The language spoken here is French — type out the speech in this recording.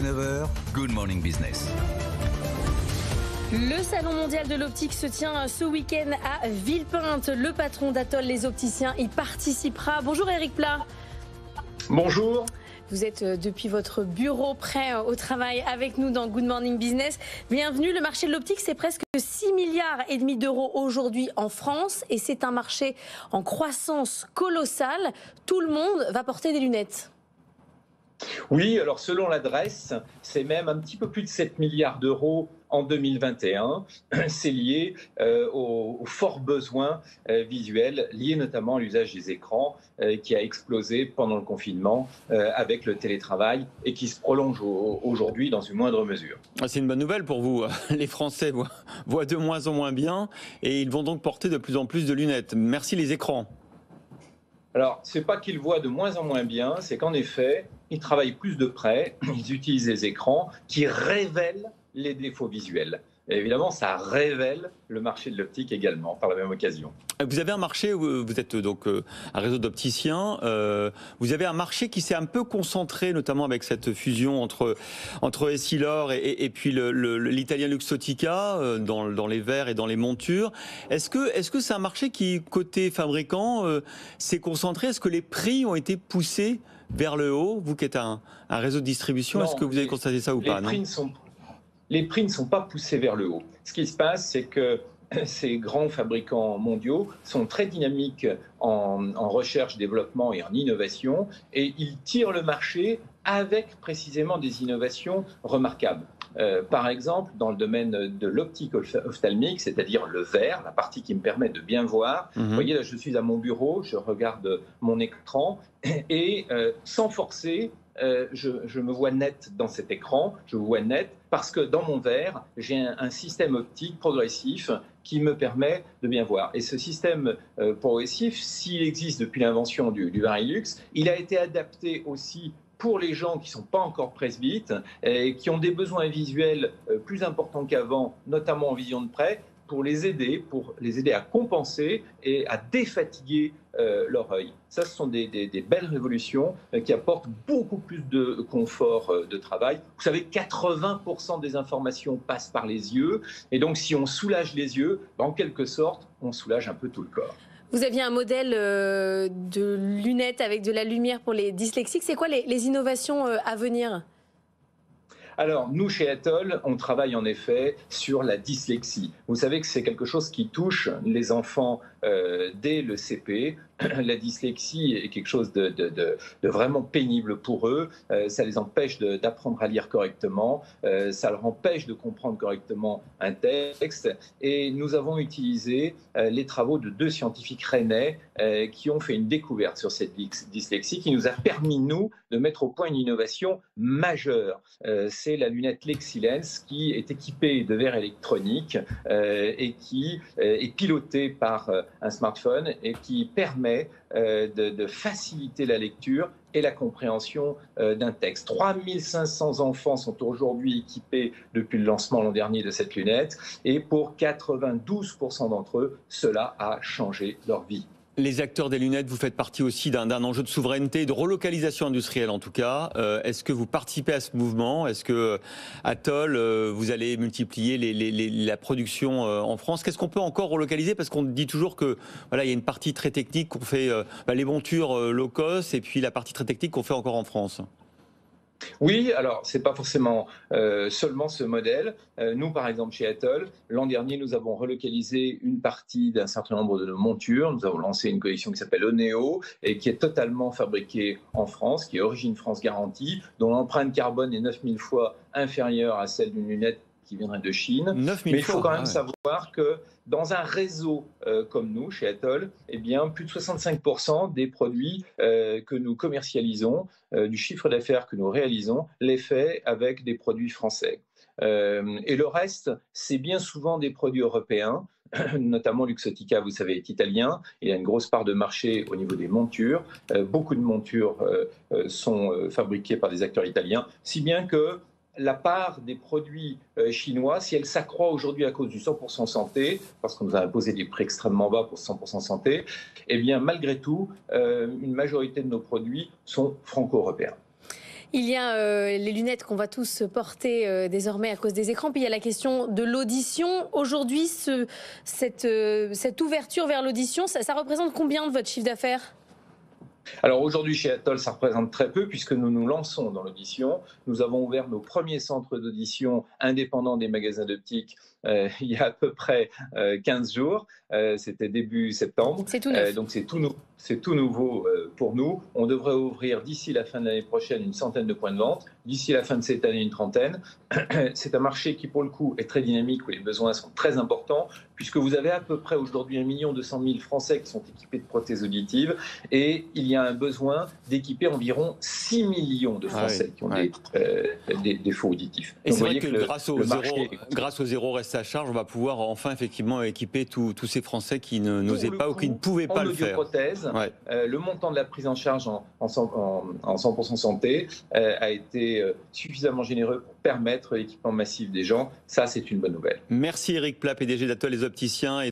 9 heures, Good Morning Business. Le salon mondial de l'optique se tient ce week-end à Villepinte. Le patron d'Atoll Les Opticiens y participera. Bonjour Eric Plat. Bonjour. Vous êtes depuis votre bureau prêt au travail avec nous dans Good Morning Business. Bienvenue. Le marché de l'optique, c'est presque 6,5 milliards d'euros aujourd'hui en France et c'est un marché en croissance colossale. Tout le monde va porter des lunettes. Oui, alors selon l'adresse, c'est même un petit peu plus de 7 milliards d'euros en 2021. C'est lié aux forts besoins visuels, liés notamment à l'usage des écrans qui a explosé pendant le confinement avec le télétravail et qui se prolonge aujourd'hui dans une moindre mesure. C'est une bonne nouvelle pour vous. Les Français voient de moins en moins bien et ils vont donc porter de plus en plus de lunettes. Merci les écrans. Alors, ce n'est pas qu'ils voient de moins en moins bien, c'est qu'en effet, ils travaillent plus de près, ils utilisent des écrans qui révèlent les défauts visuels. Et évidemment, ça révèle le marché de l'optique également, par la même occasion. Vous avez un marché, vous êtes donc un réseau d'opticiens, vous avez un marché qui s'est un peu concentré, notamment avec cette fusion entre Essilor et puis l'italien Luxottica, dans les verres et dans les montures. Est-ce que c'est un marché qui, côté fabricant, s'est concentré? Est-ce que les prix ont été poussés vers le haut? Vous qui êtes un réseau de distribution, est-ce que vous avez constaté ça ou pas? Les prix ne sont pas poussés vers le haut. Ce qui se passe, c'est que ces grands fabricants mondiaux sont très dynamiques en recherche, développement et en innovation, et ils tirent le marché avec précisément des innovations remarquables. Par exemple, dans le domaine de l'optique ophtalmique, c'est-à-dire le verre, la partie qui me permet de bien voir. Vous voyez, là, je suis à mon bureau, je regarde mon écran et sans forcer, je me vois net dans cet écran, je me vois net parce que dans mon verre, j'ai un système optique progressif qui me permet de bien voir. Et ce système progressif, s'il existe depuis l'invention du Varilux, il a été adapté aussi pour les gens qui ne sont pas encore presbytes et qui ont des besoins visuels plus importants qu'avant, notamment en vision de près, pour les aider à compenser et à défatiguer leur œil. Ça, ce sont des belles révolutions qui apportent beaucoup plus de confort de travail. Vous savez, 80% des informations passent par les yeux. Et donc, si on soulage les yeux, en quelque sorte, on soulage un peu tout le corps. Vous aviez un modèle de lunettes avec de la lumière pour les dyslexiques. C'est quoi les innovations à venir ? Alors, nous, chez Atoll, on travaille en effet sur la dyslexie. Vous savez que c'est quelque chose qui touche les enfants dès le CP. La dyslexie est quelque chose de vraiment pénible pour eux. Ça les empêche d'apprendre à lire correctement. Ça leur empêche de comprendre correctement un texte. Et nous avons utilisé les travaux de 2 scientifiques rennais qui ont fait une découverte sur cette dyslexie qui nous a permis, nous, de mettre au point une innovation majeure. C'est la lunette Lexilens qui est équipée de verres électroniques et qui est pilotée par un smartphone et qui permet de faciliter la lecture et la compréhension d'un texte. 3500 enfants sont aujourd'hui équipés depuis le lancement l'an dernier de cette lunette et pour 92% d'entre eux, cela a changé leur vie. Les acteurs des lunettes, vous faites partie aussi d'un enjeu de souveraineté, de relocalisation industrielle en tout cas. Est-ce que vous participez à ce mouvement? Est-ce que Atoll, vous allez multiplier la production en France? Qu'est-ce qu'on peut encore relocaliser? Parce qu'on dit toujours que voilà, il y a une partie très technique qu'on fait, les montures low cost, et puis la partie très technique qu'on fait encore en France. Oui, alors ce n'est pas forcément seulement ce modèle. Nous, par exemple, chez Atoll, l'an dernier, nous avons relocalisé une partie d'un certain nombre de nos montures. Nous avons lancé une collection qui s'appelle Oneo et qui est totalement fabriquée en France, qui est Origine France garantie, dont l'empreinte carbone est 9000 fois inférieure à celle d'une lunette qui viendrait de Chine. Mais il faut quand même savoir que dans un réseau comme nous, chez Atoll, eh bien, plus de 65% des produits que nous commercialisons, du chiffre d'affaires que nous réalisons, l'est fait avec des produits français. Et le reste, c'est bien souvent des produits européens, notamment Luxottica, vous savez, est italien. Il y a une grosse part de marché au niveau des montures. Beaucoup de montures sont fabriquées par des acteurs italiens, si bien que la part des produits chinois, si elle s'accroît aujourd'hui à cause du 100% santé, parce qu'on nous a imposé des prix extrêmement bas pour 100% santé, eh bien, malgré tout, une majorité de nos produits sont franco-européens. Il y a les lunettes qu'on va tous porter désormais à cause des écrans. Puis il y a la question de l'audition. Aujourd'hui, cette ouverture vers l'audition, ça représente combien de votre chiffre d'affaires ? Alors aujourd'hui, chez Atoll, ça représente très peu puisque nous nous lançons dans l'audition. Nous avons ouvert nos premiers centres d'audition indépendants des magasins d'optique il y a à peu près 15 jours. C'était début septembre. C'est tout neuf. Donc c'est tout nouveau pour nous. On devrait ouvrir d'ici la fin de l'année prochaine une centaine de points de vente. D'ici la fin de cette année, une trentaine. C'est un marché qui, pour le coup, est très dynamique, où les besoins sont très importants, puisque vous avez à peu près aujourd'hui 1 200 000 Français qui sont équipés de prothèses auditives, et il y a un besoin d'équiper environ 6 millions de Français qui ont des défauts auditifs. Et c'est vrai que grâce au zéro reste à charge, on va pouvoir enfin effectivement équiper tous ces Français qui n'osaient pas ou qui ne pouvaient pas le faire. Le montant de la prise en charge en 100% santé a été suffisamment généreux pour permettre l'équipement massif des gens. Ça, c'est une bonne nouvelle. Merci Eric Plat, PDG d'Atoll les opticiens.